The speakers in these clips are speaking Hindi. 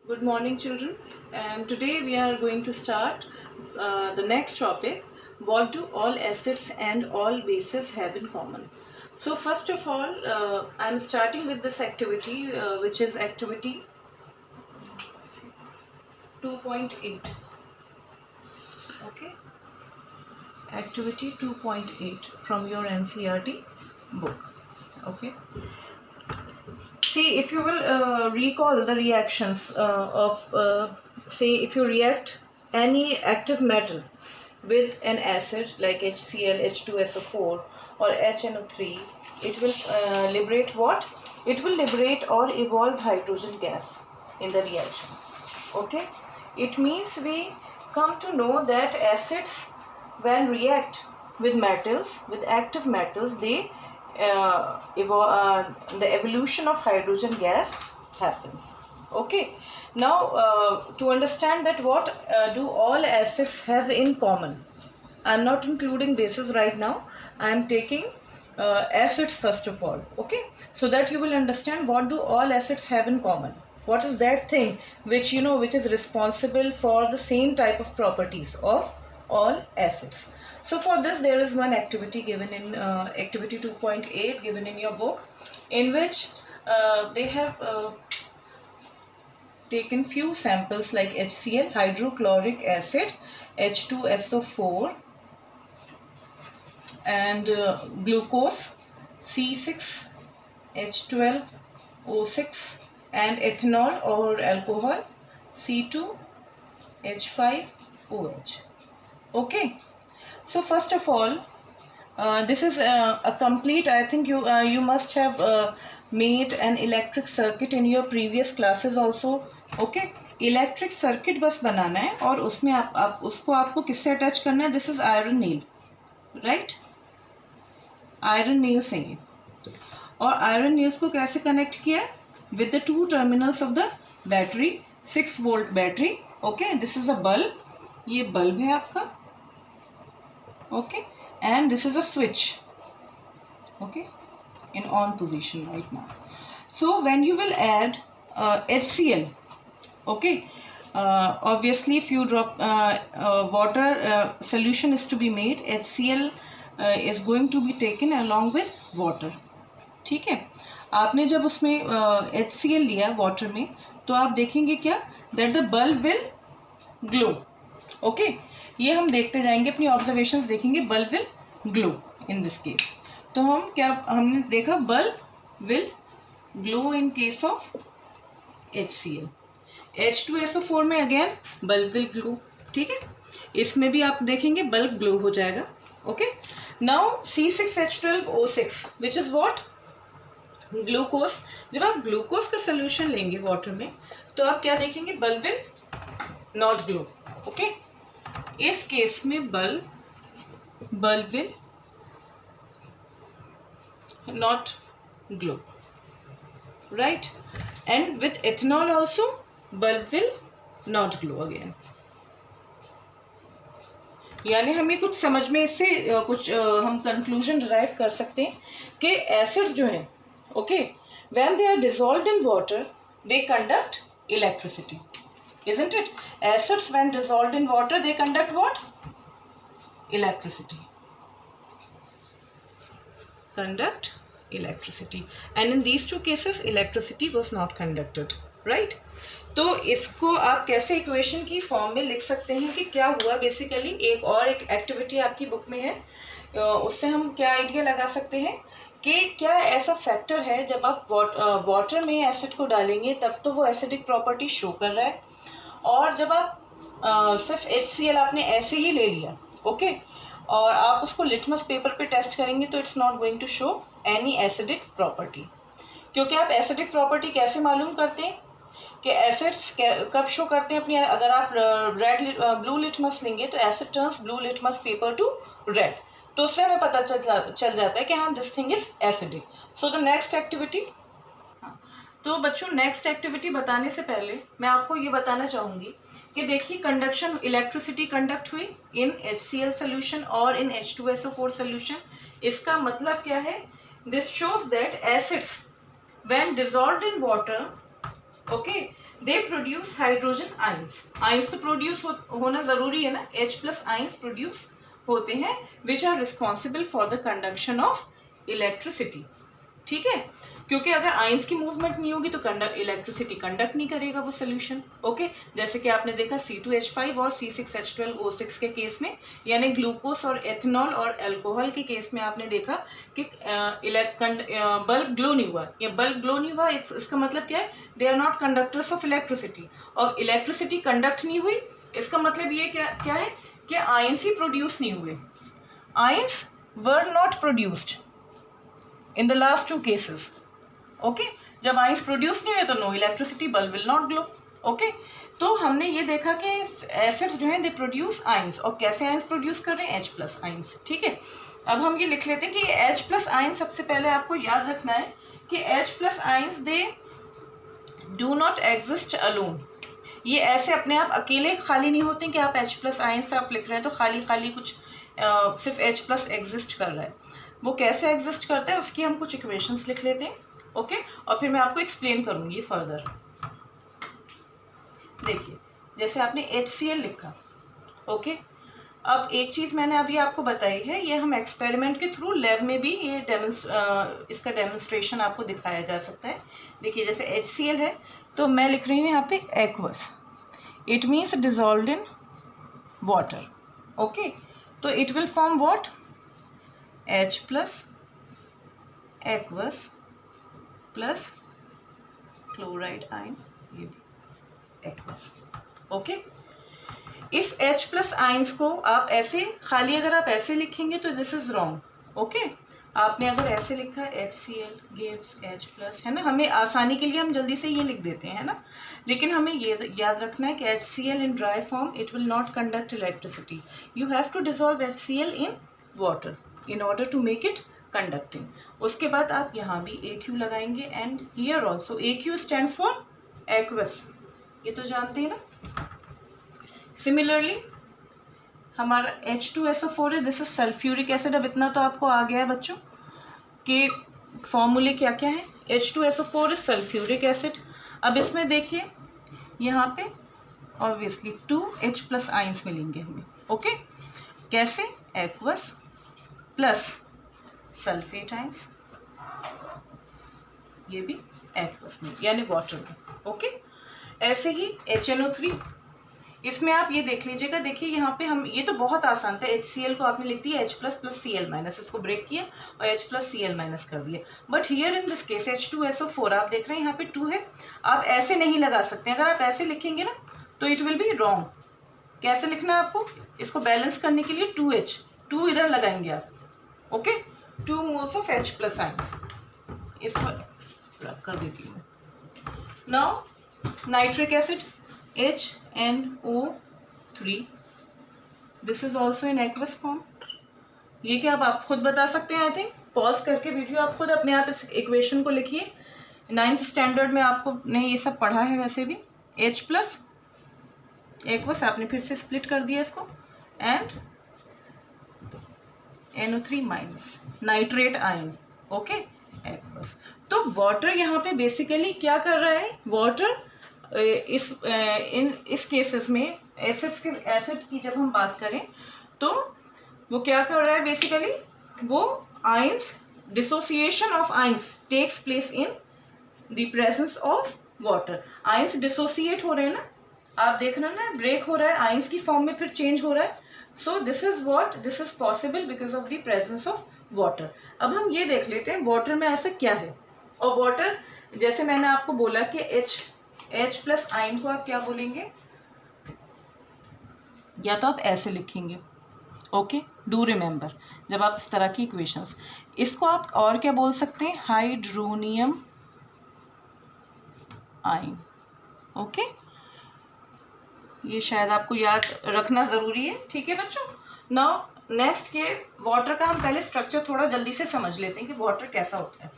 Good morning, children. And today we are going to start the next topic. What do all acids and all bases have in common? So, first of all, I'm starting with this activity, which is activity 2.8. Okay, activity 2.8 from your NCERT book. Okay. See, if you will recall the reactions say, if you react any active metal with an acid like HCl, H2SO4 or HNO3, it will liberate what? It will liberate or evolve hydrogen gas in the reaction. Okay? It means we come to know that acids, when react with metals, with active metals, they the evolution of hydrogen gas happens. Okay, now to understand that what do all acids have in common, I'm not including bases right now. I'm taking acids first of all. Okay, so that you will understand what do all acids have in common. What is that thing which which is responsible for the same type of properties of all acids. So for this there is one activity given in activity 2.8 given in your book, in which they have taken few samples like HCl, hydrochloric acid, H2SO4 and glucose, C6H12O6 and ethanol or alcohol, C2H5OH. Okay, so first of all, this is a complete, I think you must have made an electric circuit in your previous classes also. Okay, electric circuit बस बनाना है और उसमें आप उसको आपको किससे अटैच करना है. This is iron nail, right. Iron nails हैं ये, और आयरन नील्स को कैसे कनेक्ट किया है? With the two terminals of the battery, 6 volt battery. Okay, this is a bulb, ये बल्ब है आपका. Okay, and this is a switch, okay, in on position right now. So when you will add HCl, okay, obviously if you drop water, solution is to be made, HCl is going to be taken along with water. ठीक है, आपने जब उसमें HCl लिया वाटर में, तो आप देखेंगे क्या, that the bulb will glow. Okay, ये हम देखते जाएंगे, अपनी ऑब्जर्वेशंस देखेंगे. Bulb will glow in this case. तो हमने देखा bulb will glow in case of HCl. H2SO4 में अगेन बल्ब विल ग्लो. ठीक है, इसमें भी आप देखेंगे बल्ब ग्लो हो जाएगा. Okay, now C6H12O6 which is what? Glucose. जब आप ग्लूकोज का सोल्यूशन लेंगे वाटर में, तो आप क्या देखेंगे? Bulb will not glow. Okay, इस केस में bulb will not glow, right. And with ethanol also bulb will not glow again. यानी हमें कुछ समझ में इससे कुछ हम कंक्लूजन डिराइव कर सकते हैं कि एसिड जो है, okay, when they are dissolved in water they conduct electricity. Isn't it? Acids when dissolved in water, they conduct what? Electricity. Conduct electricity. And in these two cases, electricity was not conducted. Right? तो इसको आप कैसे इक्वेशन की फॉर्म में लिख सकते हैं कि क्या हुआ? बेसिकली एक एक्टिविटी आपकी बुक में है, उससे हम क्या आइडिया लगा सकते हैं कि क्या ऐसा फैक्टर है जब आप वाटर में एसिड को डालेंगे तब तो वो एसिडिक प्रॉपर्टी शो कर रहा है, और जब आप सिर्फ HCl आपने ऐसे ही ले लिया, ओके, और आप उसको लिटमस पेपर पे टेस्ट करेंगे तो it's not going to show any acidic property. क्योंकि आप एसिडिक प्रॉपर्टी कैसे मालूम करते हैं कि एसिड्स कब शो करते हैं अपनी? अगर आप ब्लू लिटमस लेंगे तो asset turns blue litmus paper two red, तो उससे हमें पता चल जाता है कि हाँ, this thing is acidic. So the next activity. तो बच्चों, नेक्स्ट एक्टिविटी बताने से पहले मैं आपको ये बताना चाहूँगी कि देखिए, कंडक्शन, इलेक्ट्रिसिटी कंडक्ट हुई इन HCl सोल्यूशन और इन H2SO4 सोल्यूशन. इसका मतलब क्या है? This shows that acids when dissolved in water, okay, they produce hydrogen ions. Ions तो प्रोड्यूस होना ज़रूरी है ना, H+ आइंस प्रोड्यूस होते हैं which are responsible for the conduction of electricity. ठीक है, क्योंकि अगर आइंस की मूवमेंट नहीं होगी तो इलेक्ट्रिसिटी कंडक्ट नहीं करेगा वो सोल्यूशन। ओके, जैसे कि आपने देखा C2H5 और C6H12O6 के केस में, यानी ग्लूकोज और एथेनॉल और अल्कोहल के केस में आपने देखा कि बल्ब ग्लो नहीं हुआ। या बल्ब ग्लो नहीं हुआ इसका मतलब क्या है, they are not conductors of electricity. और इलेक्ट्रिसिटी कंडक्ट नहीं हुई इसका मतलब ये क्या है कि आइंस ही प्रोड्यूस नहीं हुए। Ions were not produced in the last 2 cases. Okay, जब आइंस प्रोड्यूस नहीं हुए तो no electricity, bulb will not glow. Okay, तो हमने ये देखा कि एसिड्स जो हैं दे प्रोड्यूस आइंस, और कैसे आइंस प्रोड्यूस कर रहे हैं, H+ आइंस। ठीक है, अब हम ये लिख लेते हैं कि H+ आइंस, सबसे पहले आपको याद रखना है कि H+ ions they do not exist alone. ये ऐसे अपने आप अकेले खाली नहीं होते कि आप H+ आइंस आप लिख रहे हैं तो खाली खाली कुछ सिर्फ H+ एग्जिस्ट कर रहा है। वो कैसे एग्जिस्ट करता है उसकी हम कुछ इक्वेशंस लिख लेते हैं। ओके, और फिर मैं आपको एक्सप्लेन करूंगी फर्दर। देखिए, जैसे आपने HCl लिखा। ओके, अब एक चीज़ मैंने अभी आपको बताई है, ये हम एक्सपेरिमेंट के थ्रू लैब में भी ये इसका डेमोन्स्ट्रेशन आपको दिखाया जा सकता है। देखिए, जैसे HCl है तो मैं लिख रही हूँ यहाँ पे aqueous, it means dissolved in water. Okay, तो it will form what, H+ aqueous plus chloride ion, ये भी एक्वस। ओके, इस H+ आइंस को आप ऐसे खाली अगर आप ऐसे लिखेंगे तो दिस इज रॉन्ग। ओके, आपने अगर ऐसे लिखा है HCl गिव्स H+, है ना, हमें आसानी के लिए हम जल्दी से ये लिख देते हैं, है ना, लेकिन हमें ये याद रखना है कि HCl in dry form it will not conduct electricity. You have to dissolve HCl in water in order to make it conducting. उसके बाद आप यहाँ भी AQ लगाएंगे and here also AQ stands for aqueous, ये तो जानते हैं ना। सिमिलरली हमारा H2SO4 है, दिस इज सल्फ्यूरिक एसिड। अब इतना तो आपको आ गया है बच्चों कि फॉर्मूले क्या क्या है। H2SO4 is sulphuric acid. अब इसमें देखिए यहाँ पे ऑब्वियसली 2H+ आइंस मिलेंगे हमें। ओके, कैसे, एक्वस प्लस सल्फेट आइंस, ये भी एक्वस में यानी वाटर में। ओके, ऐसे ही HNO3, इसमें आप ये देख लीजिएगा। देखिए यहाँ पे हम, ये तो बहुत आसान था, HCl को आपने लिख दिया H+ प्लस Cl-, इसको ब्रेक किया और H+ Cl- कर दिया। But here in this case H2SO4 आप देख रहे हैं यहाँ पे 2 है, आप ऐसे नहीं लगा सकते। अगर आप ऐसे लिखेंगे ना तो इट विल बी रॉन्ग। कैसे लिखना है आपको, इसको बैलेंस करने के लिए 2H, 2 इधर लगाएंगे आप। Okay, 2 moles of H+ ions, इसको रख कर देती हूँ। Now nitric acid HNO3, this is also in aqueous form. ये क्या आप खुद बता सकते हैं, आई थिंक पॉज करके वीडियो आप खुद अपने आप इस इक्वेशन को लिखिए। 9th स्टैंडर्ड में आपको ने ये सब पढ़ा है वैसे भी। H+ एक्वस आपने फिर से स्प्लिट कर दिया इसको and NO3- nitrate ion. Okay, aqueous. तो वाटर यहाँ पे बेसिकली क्या कर रहा है, वाटर इस केसेस में एसिड की जब हम बात करें तो वो क्या कर रहा है बेसिकली, वो ions, dissociation of ions takes place in the presence of water. Ions dissociate हो रहे हैं ना, आप देख रहे हैं ना, ब्रेक हो रहा है, आइंस की फॉर्म में फिर चेंज हो रहा है। So this is possible because of the presence of water. अब हम ये देख लेते हैं वाटर में ऐसा क्या है। और वाटर, जैसे मैंने आपको बोला कि H+ आयन को आप क्या बोलेंगे, या तो आप ऐसे लिखेंगे। ओके, डू रिमेंबर, जब आप इस तरह की इक्वेशंस, इसको आप और क्या बोल सकते हैं, हाइड्रोनियम आयन। ओके, ये शायद आपको याद रखना ज़रूरी है। ठीक है बच्चों, नाउ नेक्स्ट के वाटर का हम पहले स्ट्रक्चर थोड़ा जल्दी से समझ लेते हैं कि वाटर कैसा होता है।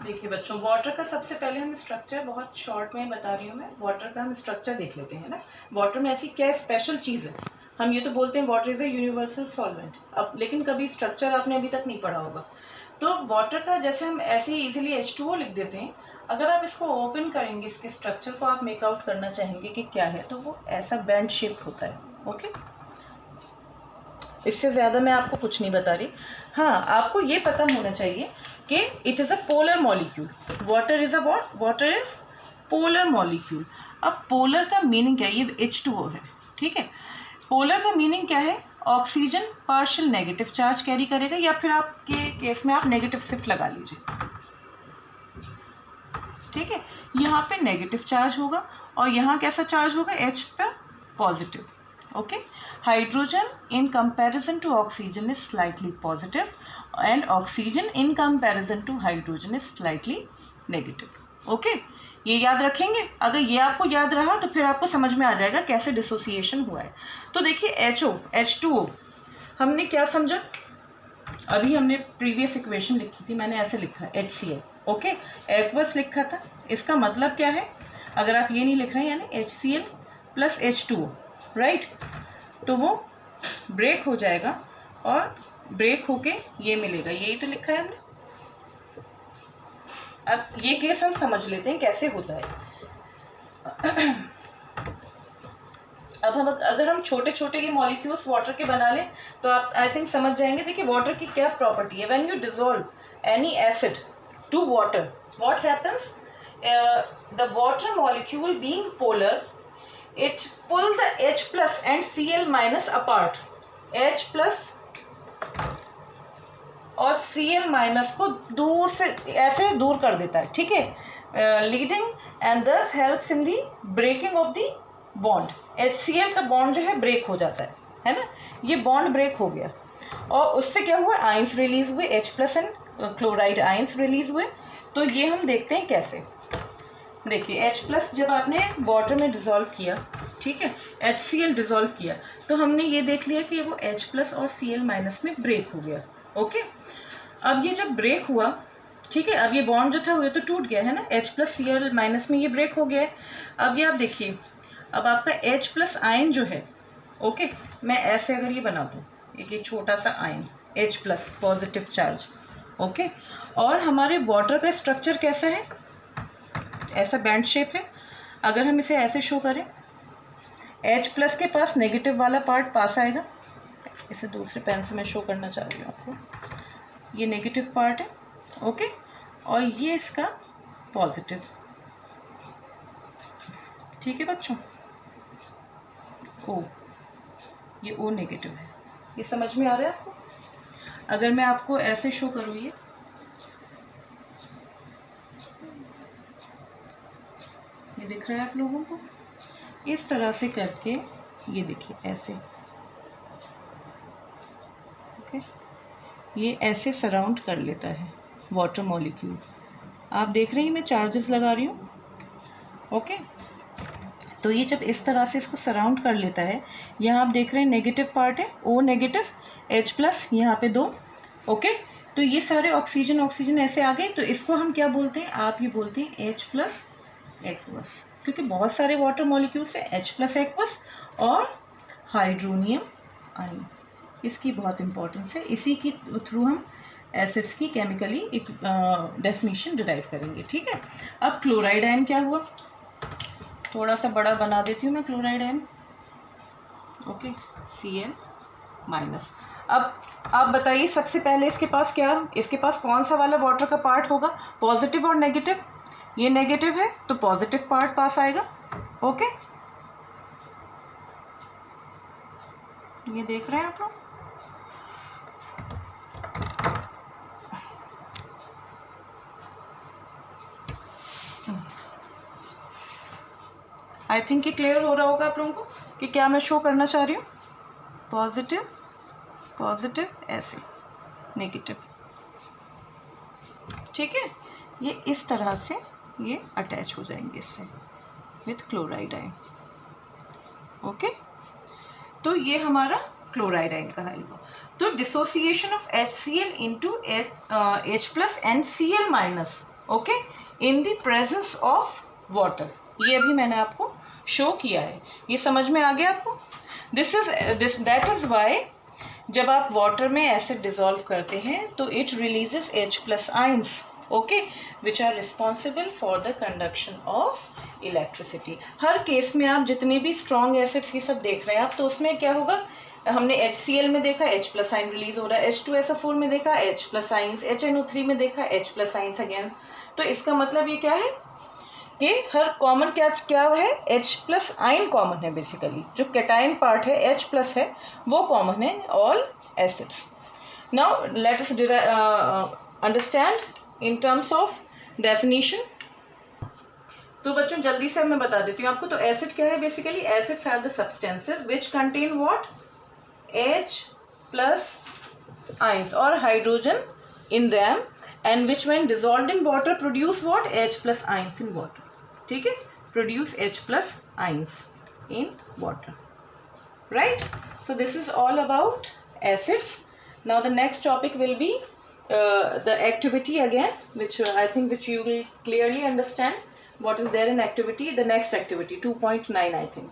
देखिए बच्चों, वाटर का सबसे पहले हम स्ट्रक्चर बहुत शॉर्ट में बता रही हूँ मैं। वाटर का हम स्ट्रक्चर देख लेते हैं ना। वाटर में ऐसी क्या स्पेशल चीज़ है, हम ये तो बोलते हैं water is a universal solvent, अब लेकिन कभी स्ट्रक्चर आपने अभी तक नहीं पढ़ा होगा। तो वाटर का जैसे हम ऐसे ही इजीली H2O लिख देते हैं, अगर आप इसको ओपन करेंगे, इसके स्ट्रक्चर को आप मेकआउट करना चाहेंगे कि क्या है, तो वो ऐसा बैंड शेप होता है। ओके, इससे ज़्यादा मैं आपको कुछ नहीं बता रही। हाँ, आपको ये पता होना चाहिए कि it is a polar molecule. Water is a what? Water is polar molecule. अब पोलर का मीनिंग क्या है? ये H2O है, ठीक है। पोलर का मीनिंग क्या है? Oxygen partial negative charge carry करेगा, या फिर आपके केस में आप नेगेटिव शिफ्ट लगा लीजिए, ठीक है। यहाँ पे नेगेटिव चार्ज होगा और यहाँ कैसा चार्ज होगा? H पर positive. Okay, hydrogen in comparison to oxygen is slightly positive and oxygen in comparison to hydrogen is slightly negative. Okay, ये याद रखेंगे। अगर ये आपको याद रहा तो फिर आपको समझ में आ जाएगा कैसे डिसोसिएशन हुआ है। तो देखिए H2O हमने क्या समझा? अभी हमने प्रीवियस इक्वेशन लिखी थी, मैंने ऐसे लिखा है HCl। ओके, एक्वस लिखा था। इसका मतलब क्या है? अगर आप ये नहीं लिख रहे हैं यानी HCl प्लस H2O, राइट, तो वो ब्रेक हो जाएगा और ब्रेक होके ये मिलेगा, यही तो लिखा है हमने। अब ये केस हम समझ लेते हैं कैसे होता है। अब हम अगर हम छोटे छोटे ये मॉलिक्यूल्स वाटर के बना लें तो आप आई थिंक समझ जाएंगे। देखिए वाटर की क्या प्रॉपर्टी है। When you dissolve any acid to water, what happens? The water molecule being polar, it pull the H plus and Cl minus apart. H plus और Cl माइनस को दूर से ऐसे दूर कर देता है, ठीक है, leading and thus helps in the breaking of the bond. HCl का बॉन्ड जो है ब्रेक हो जाता है ना, ये बॉन्ड ब्रेक हो गया और उससे क्या हुआ? आयंस रिलीज हुए, H plus and chloride ions release हुए। तो ये हम देखते हैं कैसे। देखिए H प्लस जब आपने वाटर में डिज़ोल्व किया, ठीक है, HCl डिज़ोल्व किया, तो हमने ये देख लिया कि वो H प्लस और Cl माइनस में ब्रेक हो गया। ओके, अब ये जब ब्रेक हुआ, ठीक है, अब ये बॉन्ड जो था वो तो टूट गया है ना, H प्लस Cl माइनस में ये ब्रेक हो गया है। अब ये आप देखिए, अब आपका H प्लस आयन जो है, ओके, मैं ऐसे अगर ये बना दूँ, एक ये छोटा सा ion H plus positive charge, okay, और हमारे वाटर का स्ट्रक्चर कैसा है? ऐसा बैंड शेप है। अगर हम इसे ऐसे शो करें, H प्लस के पास नेगेटिव वाला पार्ट पास आएगा। इसे दूसरे पेन से मैं शो करना चाह रही हूँ आपको। ये नेगेटिव पार्ट है, ओके, और ये इसका पॉजिटिव, ठीक है बच्चों। O, ये O नेगेटिव है। ये समझ में आ रहा है आपको? अगर मैं आपको ऐसे शो करूँ, ये दिख रहा है आप लोगों को? इस तरह से करके ये देखिए ऐसे, ओके, ये ऐसे सराउंड कर लेता है वाटर मॉलिक्यूल। आप देख रहे हैं मैं चार्जेस लगा रही हूँ, ओके। तो ये जब इस तरह से इसको सराउंड कर लेता है, यहाँ आप देख रहे हैं नेगेटिव पार्ट है, O नेगेटिव, H प्लस, यहाँ पे 2, ओके। तो ये सारे ऑक्सीजन ऐसे आ गए। तो इसको हम क्या बोलते हैं? आप ये बोलते हैं H प्लस एक्वस, क्योंकि बहुत सारे वाटर मॉलिक्यूल्स है, H प्लस एक्वस और हाइड्रोनियम आयन। इसकी बहुत इंपॉर्टेंस है, इसी की थ्रू हम एसिड्स की केमिकली एक डेफिनेशन डिराइव करेंगे, ठीक है। अब क्लोराइड आयन क्या हुआ? थोड़ा सा बड़ा बना देती हूँ मैं chloride ion, okay, Cl minus. अब आप बताइए सबसे पहले इसके पास कौन सा वाला वाटर का पार्ट होगा? पॉजिटिव और नेगेटिव। ये नेगेटिव है तो पॉजिटिव पार्ट पास आएगा, ओके। ये देख रहे हैं आप लोग? आई थिंक ये क्लियर हो रहा होगा आप लोगों को कि क्या मैं शो करना चाह रही हूँ। पॉजिटिव पॉजिटिव, ऐसे नेगेटिव, ठीक है। ये इस तरह से ये अटैच हो जाएंगे इससे विथ क्लोराइड आयन, ओके। तो ये हमारा क्लोराइड आयन का हल हुआ। तो dissociation of HCl into H plus and Cl minus, okay, in the presence of water, ये अभी मैंने आपको शो किया है। ये समझ में आ गया आपको? दैट इज वाई जब आप वाटर में एसिड डिसॉल्व करते हैं तो it releases H plus ions, okay, which are responsible for the conduction of electricity. हर केस में आप जितने भी स्ट्रॉन्ग एसिड्स ये सब देख रहे हैं आप, तो उसमें क्या होगा, हमने HCl में देखा H प्लस आइन रिलीज हो रहा है, H2SO4 में देखा H प्लस आइंस, HNO3 में देखा H प्लस आइंस अगेन। तो इसका मतलब ये क्या है कि हर कॉमन क्या क्या है, H प्लस आइन कॉमन है बेसिकली, जो कैटाइन पार्ट है H प्लस है वो कॉमन है all acids. Now let us understand in terms of definition. तो बच्चों जल्दी से मैं बता देती हूँ आपको। तो एसिड क्या है basically, acids are the substances which contain what, H plus ions और hydrogen in them and which when dissolved in water produce what, H plus ions in water, ठीक है, produce H plus ions in water, right? So this is all about acids. Now the next topic will be the activity again, which I think which you will clearly understand what is there in activity. The next activity 2.9 I think.